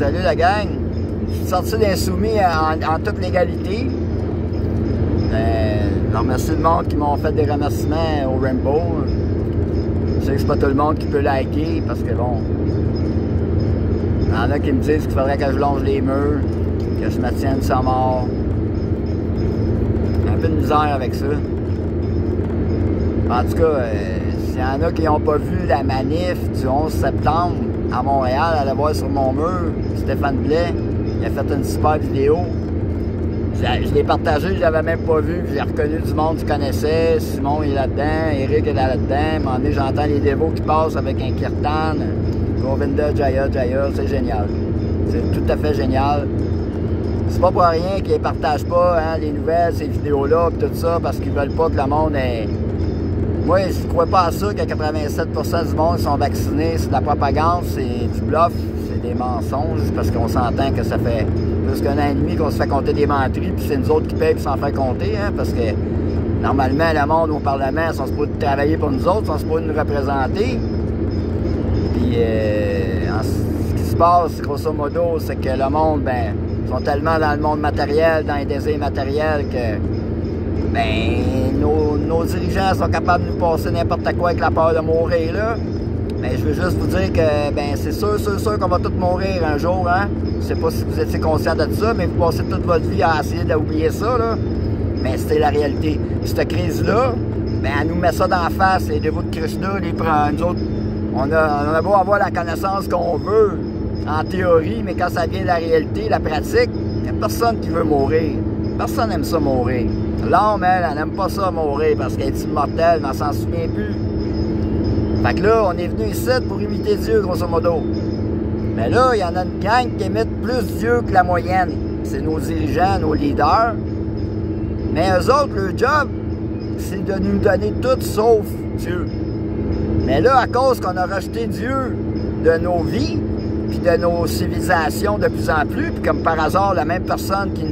Salut la gang. Je suis sorti d'Insoumis en toute légalité. Je remercie le monde qui m'ont fait des remerciements au Rainbow. Je sais que c'est pas tout le monde qui peut liker parce que bon. Il y en a qui me disent qu'il faudrait que je longe les murs, que je me tienne sans mort. Un peu de misère avec ça. En tout cas, s'il y en a qui n'ont pas vu la manif du 11 septembre à Montréal, allez voir sur mon mur, Stéphane Blais, il a fait une super vidéo. Je l'ai partagé, je ne l'avais même pas vu, j'ai reconnu du monde que je connaissais. Simon est là-dedans, Eric est là-dedans. À un moment donné, j'entends les dévots qui passent avec un kirtan. Govinda, Jaya, Jaya, c'est génial. C'est tout à fait génial. C'est pas pour rien qu'ils ne partagent pas hein, les nouvelles, ces vidéos-là, tout ça, parce qu'ils veulent pas que le monde ait... Moi, je ne crois pas à ça que 87% du monde sont vaccinés. C'est de la propagande, c'est du bluff, c'est des mensonges, parce qu'on s'entend que ça fait plus qu'un an et demi qu'on se fait compter des menteries, puis c'est nous autres qui payent pour s'en faire compter, hein, parce que normalement, le monde au Parlement, ils sont supposés travailler pour nous autres, ils sont supposés nous représenter. Puis, ce qui se passe, grosso modo, c'est que le monde, ben, sont tellement dans le monde matériel, dans les désirs matériels, que, ben, nos dirigeants sont capables de nous passer n'importe quoi avec la peur de mourir, là. Mais je veux juste vous dire que, ben, c'est sûr qu'on va tous mourir un jour, hein. Je sais pas si vous étiez conscient de ça, mais vous passez toute votre vie à essayer d'oublier ça, là. Mais c'était la réalité. Cette crise-là, ben, elle nous met ça dans la face, les dévots de Krishna, les prend, nous autres, on a beau avoir la connaissance qu'on veut, en théorie, mais quand ça vient de la réalité, la pratique, il n'y a personne qui veut mourir. Personne n'aime ça mourir. L'homme, elle n'aime pas ça mourir parce qu'elle est immortelle, mais elle s'en souvient plus. Fait que là, on est venu ici pour imiter Dieu, grosso modo. Mais là, il y en a une gang qui imite plus Dieu que la moyenne. C'est nos dirigeants, nos leaders. Mais eux autres, leur job, c'est de nous donner tout sauf Dieu. Mais là, à cause qu'on a rejeté Dieu de nos vies, puis de nos civilisations de plus en plus, puis comme par hasard, la même personne qui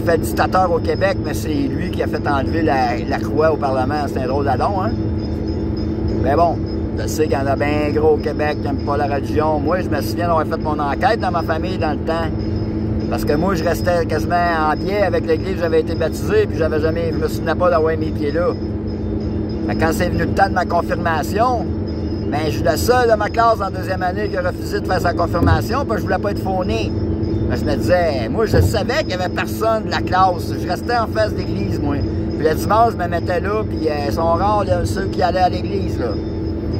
fait dictateur au Québec, mais c'est lui qui a fait enlever la croix au Parlement. C'est un drôle d'adon, hein? Mais bon, je sais qu'il y en a bien gros au Québec qui n'aiment pas la religion. Moi, je me souviens d'avoir fait mon enquête dans ma famille dans le temps. Parce que moi, je restais quasiment en biais avec l'église où j'avais été baptisé, puis je me souvenais pas d'avoir mis les pieds là. Mais quand c'est venu le temps de ma confirmation, ben, je suis le seul de ma classe en deuxième année qui a refusé de faire sa confirmation, parce que je voulais pas être fauné. Mais je me disais, moi, je savais qu'il y avait personne de la classe. Je restais en face d'église, moi. Puis le dimanche, je me mettais là, puis ils sont rares, là, ceux qui allaient à l'église, là.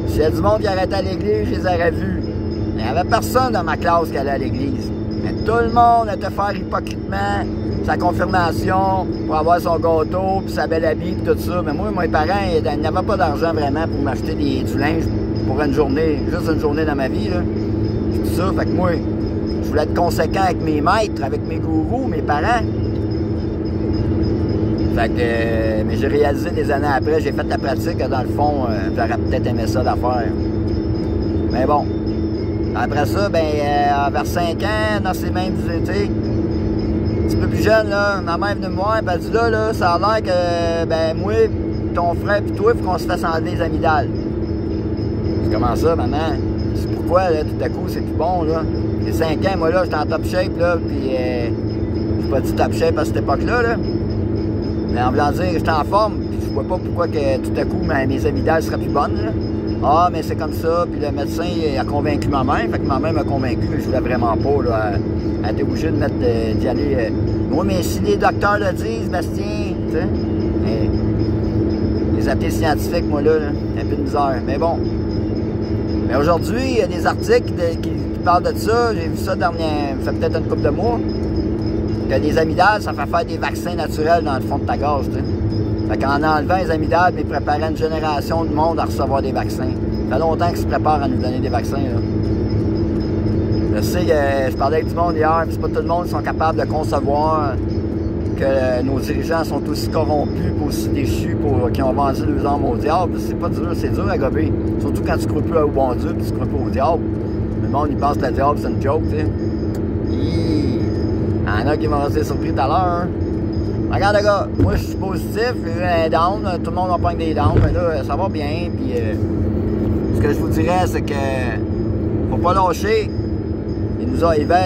S'il y a du monde qui arrêtait à l'église, je les aurais vus. Mais il n'y avait personne dans ma classe qui allait à l'église. Mais tout le monde était faire hypocritement sa confirmation pour avoir son gâteau, puis sa belle habille, puis tout ça. Mais moi, mes parents, ils n'avaient pas d'argent vraiment pour m'acheter du linge pour une journée, juste une journée dans ma vie, là. Tout ça, fait que moi, je voulais être conséquent avec mes maîtres, avec mes gourous, mes parents. Fait que, mais j'ai réalisé des années après, j'ai fait la pratique, dans le fond, j'aurais peut-être aimé ça d'affaire. Mais bon. Après ça, ben, vers 5 ans, dans ces mêmes étés, un petit peu plus jeune, là, ma mère est venue me voir, et elle dit là, ça a l'air que, ben, moi, ton frère, puis toi, il faut qu'on se fasse enlever les amygdales. Comment ça, maman? C'est pourquoi, là, tout à coup, c'est plus bon, là? J'ai 5 ans, moi, là, j'étais en top shape, là, puis j'ai pas dit top shape à cette époque-là, là. Mais en voulant dire, j'étais en forme, puis je vois pas pourquoi que tout à coup, mes amygdales seraient plus bonnes, là. Ah, mais c'est comme ça, puis le médecin il a convaincu ma mère, fait que ma mère m'a convaincu, mais je voulais vraiment pas, là. Elle était obligée d'y aller. Oui, mais si les docteurs le disent, Bastien, tu sais. Les athées scientifiques, moi, là, un peu de misère. Mais bon. Mais aujourd'hui, il y a des articles qui parlent de ça. J'ai vu ça ça fait peut-être une couple de mois. Que les amygdales, ça fait faire des vaccins naturels dans le fond de ta gorge, tu sais. Fait qu'en enlevant les amygdales, ils préparaient une génération de monde à recevoir des vaccins. Ça fait longtemps qu'ils se préparent à nous donner des vaccins, là. Je sais que je parlais avec du monde hier, puis c'est pas tout le monde qui sont capables de concevoir que nos dirigeants sont aussi corrompus, aussi déchus, qui ont vendu leurs âmes au diable. C'est pas dur, c'est dur à gober. Surtout quand tu crois plus au bon Dieu, puis tu crois pas au diable. Le monde, il pense que le diable, c'est une joke, tu sais. Il y en a qui vont rester surpris tout à l'heure, hein. Regarde, les gars, moi, je suis positif, j'ai eu un down, tout le monde en prend des downs, mais là, ça va bien, puis ce que je vous dirais, c'est que faut pas lâcher.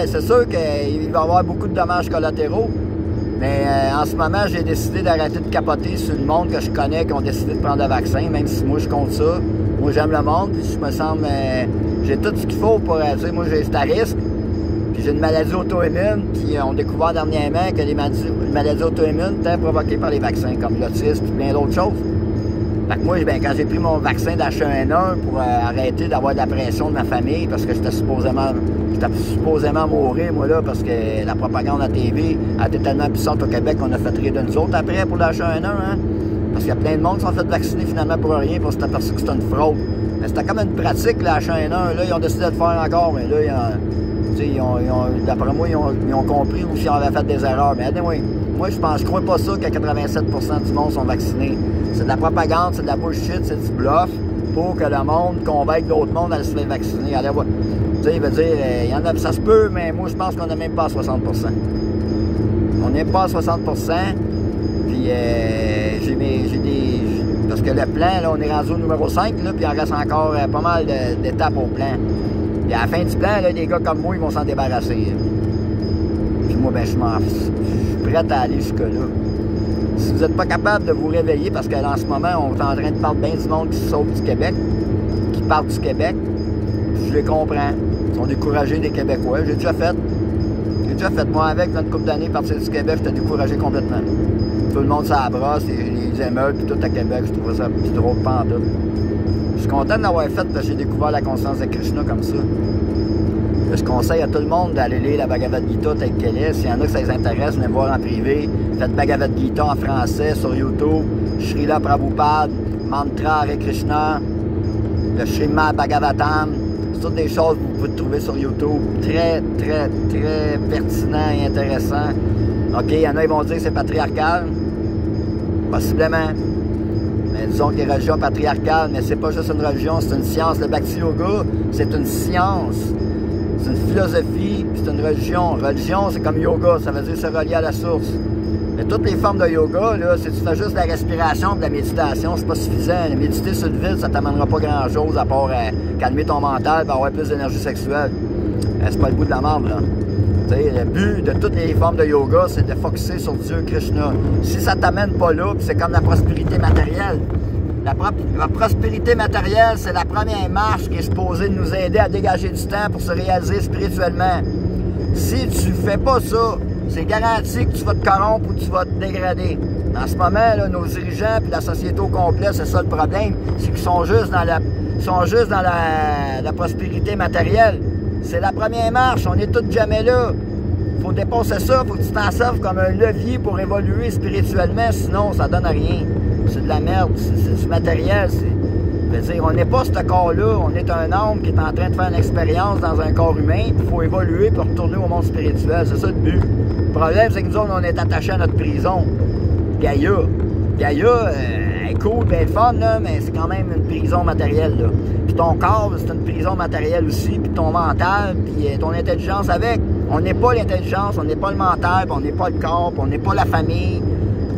C'est sûr qu'il va y avoir beaucoup de dommages collatéraux, mais en ce moment, j'ai décidé d'arrêter de capoter sur le monde que je connais qui ont décidé de prendre le vaccin, même si moi je compte ça. Moi j'aime le monde, puis je me semble, j'ai tout ce qu'il faut pour dire, moi c'est à risque, puis j'ai une maladie auto-immune, puis on a découvert dernièrement que les maladies auto-immunes étaient provoquées par les vaccins, comme l'autisme et plein d'autres choses. Fait que moi, quand j'ai pris mon vaccin d'H1N1 pour arrêter d'avoir de la pression de ma famille, parce que j'étais supposément mourir, moi, là, parce que la propagande à la TV a été tellement puissante au Québec qu'on a fait rire de nous autres après pour l'H1N1, hein? Parce qu'il y a plein de monde qui sont fait vacciner finalement pour rien, pour s'être aperçu que c'était une fraude. Mais c'était comme une pratique, l'H1N1, là, ils ont décidé de le faire encore, mais là, d'après moi, ils ont compris où ils avaient fait des erreurs. Mais anyway, moi, je crois pas ça que 87% du monde sont vaccinés. C'est de la propagande, c'est de la bullshit, c'est du bluff pour que le monde convainque d'autres mondes à se faire vacciner. Allez, tu sais, il veut dire, il y en a, ça se peut, mais moi, je pense qu'on n'est même pas à 60%. On n'est pas à 60%, puis parce que le plan, là, on est rendu au numéro 5, là, puis il en reste encore pas mal d'étapes au plan. Puis à la fin du plan, là, des gars comme moi, ils vont s'en débarrasser. Puis moi, ben, je suis prêt à aller jusque-là. Si vous n'êtes pas capable de vous réveiller, parce qu'en ce moment, on est en train de parler bien du monde qui se sauve du Québec, qui partent du Québec, je les comprends. Ils sont découragés des Québécois. J'ai déjà fait. Moi, avec une couple d'années, partir du Québec, j'étais découragé complètement. Tout le monde s'abrasse, les émeutes, puis tout à Québec, je trouvais ça plus drôle, pas en tout. Je suis content de l'avoir fait parce que j'ai découvert la conscience de Krishna comme ça. Je conseille à tout le monde d'aller lire la Bhagavad Gita telle qu'elle est. S'il y en a que ça les intéresse, venez me voir en privé. Faites Bhagavad Gita en français sur YouTube. Srila Prabhupada, Mantra Hare Krishna, le Srimad Bhagavatam. C'est toutes des choses que vous pouvez trouver sur YouTube. Très, très, très pertinent et intéressant. OK, il y en a qui vont dire que c'est patriarcal. Possiblement. Mais disons que les religions patriarcales, mais c'est pas juste une religion, c'est une science. Le Bhakti Yoga, c'est une science. C'est une philosophie, c'est une religion. Religion, c'est comme yoga, ça veut dire se relier à la source. Mais toutes les formes de yoga, là, si tu fais juste de la respiration, de la méditation, c'est pas suffisant. Méditer sur le vide, ça t'amènera pas grand-chose à part calmer ton mental et avoir plus d'énergie sexuelle. C'est pas le bout de la merde, là. T'sais, le but de toutes les formes de yoga, c'est de focusser sur Dieu Krishna. Si ça t'amène pas là, c'est comme la prospérité matérielle. La prospérité matérielle, c'est la première marche qui est supposée nous aider à dégager du temps pour se réaliser spirituellement. Si tu fais pas ça, c'est garanti que tu vas te corrompre ou tu vas te dégrader. En ce moment, là, nos dirigeants et la société au complet, c'est ça le problème, c'est qu'ils sont juste dans la prospérité matérielle. C'est la première marche, on est tous jamais là. Faut dépasser ça, faut que tu t'en serves comme un levier pour évoluer spirituellement, sinon ça donne à rien. C'est de la merde, c'est du matériel. C'est-à-dire, on n'est pas ce corps-là, on est un homme qui est en train de faire une expérience dans un corps humain, puis il faut évoluer pour retourner au monde spirituel, c'est ça le but. Le problème, c'est que nous autres, on est attachés à notre prison, Gaïa. Gaïa, elle est cool, bien fun, là, mais c'est quand même une prison matérielle, là. Puis ton corps, c'est une prison matérielle aussi, puis ton mental, puis ton intelligence avec. On n'est pas l'intelligence, on n'est pas le mental, puis on n'est pas le corps, puis on n'est pas la famille.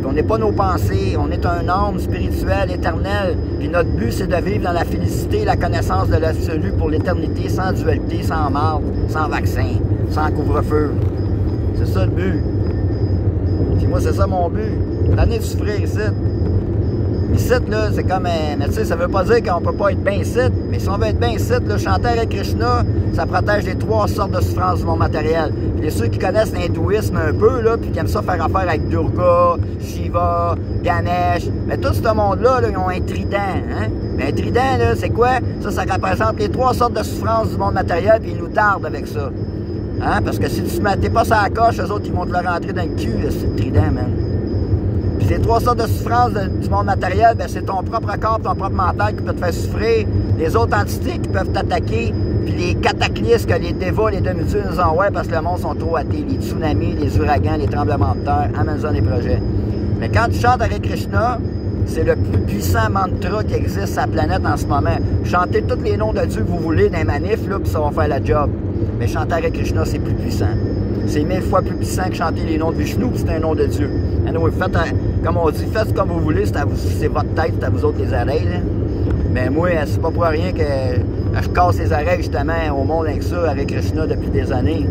On n'est pas nos pensées, on est un homme spirituel, éternel. Puis notre but, c'est de vivre dans la félicité, la connaissance de l'absolu pour l'éternité, sans dualité, sans marde, sans vaccin, sans couvre-feu. C'est ça le but. Puis moi, c'est ça mon but. Donner de souffrir ici. Ici, là, c'est comme... mais tu sais, ça veut pas dire qu'on peut pas être bien ici, mais si on veut être bien ici, là, chanter avec Krishna, ça protège les 3 sortes de souffrances du monde matériel. Puis ceux qui connaissent l'hindouisme un peu, là, puis qui aiment ça faire affaire avec Durga, Shiva, Ganesh, mais tout ce monde-là, là, ils ont un trident, hein? Mais un trident, là, c'est quoi? Ça représente les 3 sortes de souffrances du monde matériel, puis ils nous tardent avec ça. Hein? Parce que si tu ne t'es pas sur la coche, eux autres, ils vont te le rentrer dans le cul, là, c'est le trident, man. Puis les 3 sortes de souffrances du monde matériel, ben, c'est ton propre corps, ton propre mental qui peut te faire souffrir, les autres entités qui peuvent t'attaquer, puis les cataclysmes que les dévots, les demi-dieux nous envoient parce que le monde sont trop athées, les tsunamis, les ouragans, les tremblements de terre, Amazon et projets. Mais quand tu chantes avec Krishna, c'est le plus puissant mantra qui existe sur la planète en ce moment. Chantez tous les noms de Dieu que vous voulez dans les manifs, là, puis ça va faire la job. Mais chanter avec Krishna, c'est plus puissant. C'est 1000 fois plus puissant que chanter les noms de Vishnu, puis c'est un nom de Dieu. Anyway, faites, comme on dit, faites comme vous voulez, c'est votre tête, c'est à vous autres les oreilles. Là. Mais moi, c'est pas pour rien que je casse les oreilles justement au monde avec ça, avec Krishna depuis des années.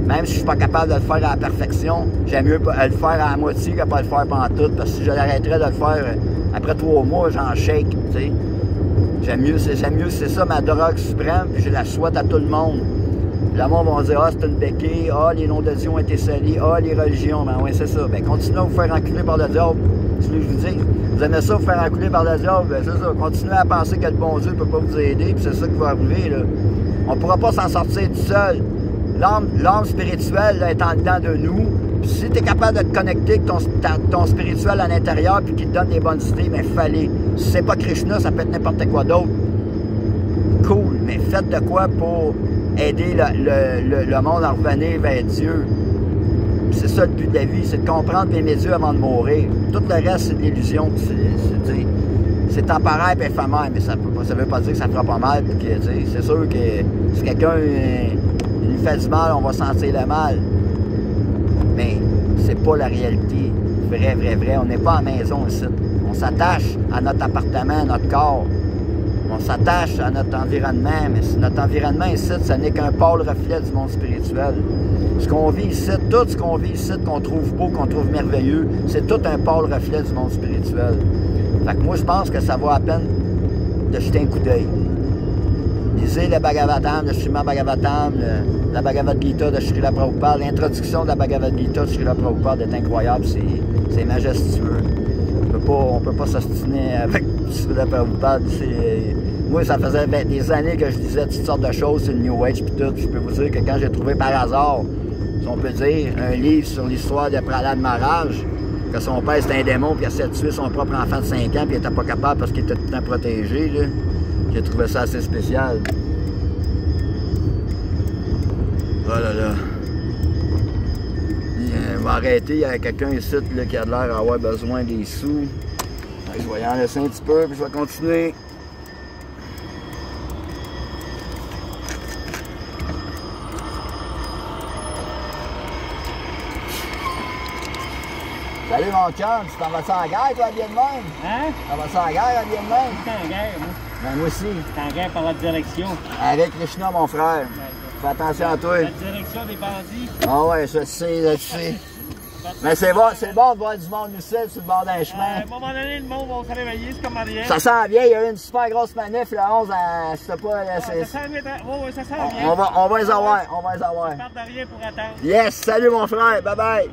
Même si je suis pas capable de le faire à la perfection, j'aime mieux le faire à la moitié que pas le faire pendant tout. Parce que si je l'arrêterais de le faire après 3 mois, j'en shake, tu sais. J'aime mieux, c'est ça ma drogue suprême, puis je la souhaite à tout le monde. Le monde va dire, ah, c'est une béquille, ah, les noms de Dieu ont été salis, ah, les religions. Ben oui, c'est ça. Ben continuez à vous faire enculer par le diable. C'est ce que je vous dis. Vous aimez ça, vous faire enculer par le diable, ben c'est ça. Continuez à penser que le bon Dieu ne peut pas vous aider, puis c'est ça qui va arriver, là. On ne pourra pas s'en sortir tout seul. L'âme spirituelle là, est en dedans de nous. Puis si tu es capable de te connecter avec ton spirituel à l'intérieur puis qu'il te donne des bonnes idées, bien fallait. Si c'est pas Krishna, ça peut être n'importe quoi d'autre. Cool, mais faites de quoi pour aider le monde à revenir vers Dieu. C'est ça le but de la vie, c'est de comprendre et aimer Dieu avant de mourir. Tout le reste, c'est de l'illusion. C'est temporaire et éphémère, mais ça veut pas dire que ça fera pas mal. C'est sûr que si quelqu'un il fait du mal, on va sentir le mal. Mais c'est pas la réalité. Vrai. On n'est pas à la maison ici. On s'attache à notre appartement, à notre corps. On s'attache à notre environnement, mais notre environnement ici, ça n'est qu'un pâle reflet du monde spirituel. Ce qu'on vit ici, tout ce qu'on vit ici, qu'on trouve beau, qu'on trouve merveilleux, c'est tout un pâle reflet du monde spirituel. Fait que moi, je pense que ça vaut à peine de jeter un coup d'œil. Lisez le Bhagavatam, le Srimad Bhagavatam, la Bhagavad Gita de Srila Prabhupada. L'introduction de la Bhagavad Gita de Srila Prabhupada est incroyable, c'est majestueux. On peut pas s'ostiner avec Srila Prabhupada. Moi, ça faisait des années que je disais toutes sortes de choses sur le New Age puis tout. Je peux vous dire que quand j'ai trouvé par hasard, si on peut dire, un livre sur l'histoire de Prahlad Maharaj, que son père c'était un démon puis il essayait de tuer son propre enfant de 5 ans puis il était pas capable parce qu'il était tout le temps protégé, là. J'ai trouvé ça assez spécial. Voilà là. On va arrêter, il y a quelqu'un ici là, qui a l'air d'avoir besoin des sous. Je vais y en laisser un petit peu puis je vais continuer. Salut mon chum, tu t'en vas-tu en guerre toi, bien de même? Hein? T'en vas-tu en guerre, bien de même? Je suis en guerre, moi. Ben moi aussi. Je suis en guerre par la direction. Avec Krishna, mon frère. Fais attention à toi. La direction des bandits. Ah ouais, je sais. Mais c'est bon de voir du monde ici, sur le bord d'un chemin. À un moment donné, le monde va se réveiller, c'est comme Ariel. Ça sent bien, il y a eu une super grosse manif le 11 à... Je sais pas... Ça sent bien. Oui, ça sent bien. On va les avoir, Je pars de rien pour attendre. Yes, salut mon frère, bye bye.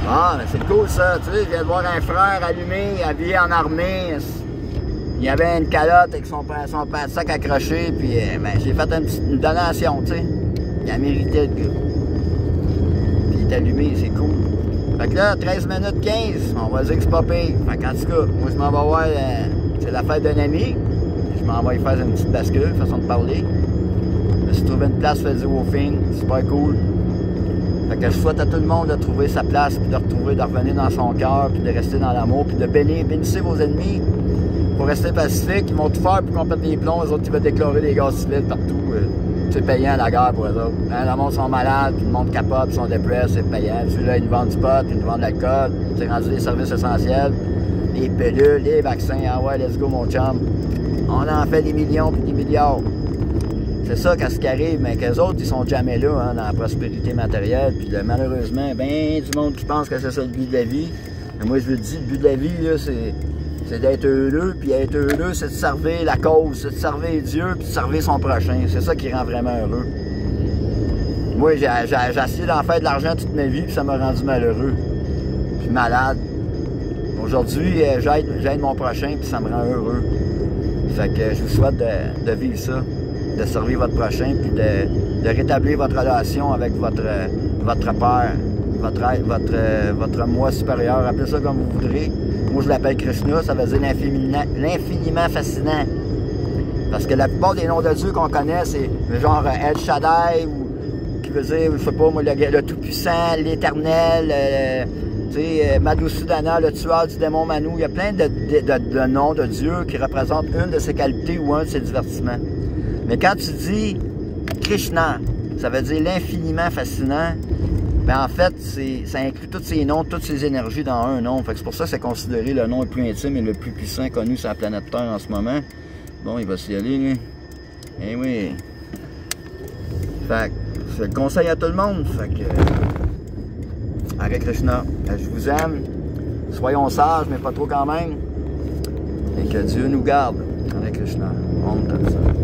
Ah, mais c'est cool ça, tu sais, je viens de voir un frère allumé, habillé en armée. Il y avait une calotte avec son sac accroché, puis ben, j'ai fait une donation, tu sais. Il a mérité le gars. Puis il est allumé, c'est cool. Fait que là, 13 minutes 15, on va dire que c'est pas pire. Fait qu'en tout cas, moi je m'en vais voir, c'est la fête d'un ami. Je m'en vais y faire une petite bascule, façon de parler. Je me suis trouvé une place, fait du woofing, super cool. Fait que je souhaite à tout le monde de trouver sa place, puis de revenir dans son cœur, puis de rester dans l'amour, puis de bénissez vos ennemis. Pour rester pacifique, ils vont tout faire pour qu'on pète les plombs, les autres qui veulent déclarer des gaz civils partout. C'est payant la guerre pour eux autres. Hein, le monde sont malades, puis le monde capote, puis sont dépressés, c'est payant. Celui-là, ils nous vendent du pot, ils nous vendent de l'alcool, c'est rendu des services essentiels, les pilules, les vaccins, ah ouais, let's go mon chum. On en fait des millions puis des milliards. C'est ça, quand ce qui arrive, mais qu'eux autres, ils sont jamais là, hein, dans la prospérité matérielle. Puis malheureusement, ben du monde qui pense que c'est ça le but de la vie. Mais moi, je vous dis, le but de la vie, là, c'est d'être heureux. Puis être heureux, c'est de servir la cause, c'est de servir Dieu, puis de servir son prochain. C'est ça qui rend vraiment heureux. Moi, j'ai essayé d'en faire de l'argent toute ma vie, puis ça m'a rendu malheureux. Puis malade. Aujourd'hui, j'aide mon prochain, puis ça me rend heureux. Fait que je vous souhaite de vivre ça, de servir votre prochain, puis de rétablir votre relation avec votre père, votre moi supérieur, appelez ça comme vous voudrez. Moi, je l'appelle Krishna, ça veut dire l'infiniment fascinant. Parce que la plupart des noms de Dieu qu'on connaît, c'est genre El Shaddai, ou qui veut dire, je sais pas moi, le Tout-Puissant, l'Éternel, Madhusudana, le tueur du démon Manu. Il y a plein de noms de Dieu qui représentent une de ses qualités ou un de ses divertissements. Mais quand tu dis Krishna, ça veut dire l'infiniment fascinant. Mais en fait, ça inclut tous ces noms, toutes ces énergies dans un nom. Fait que c'est pour ça que c'est considéré le nom le plus intime et le plus puissant connu sur la planète Terre en ce moment. Bon, il va s'y aller, lui. Eh oui. Fait que je le conseille à tout le monde. Fait que... Hare Krishna. Je vous aime. Soyons sages, mais pas trop quand même. Et que Dieu nous garde. Hare Krishna. Om Tat Sat.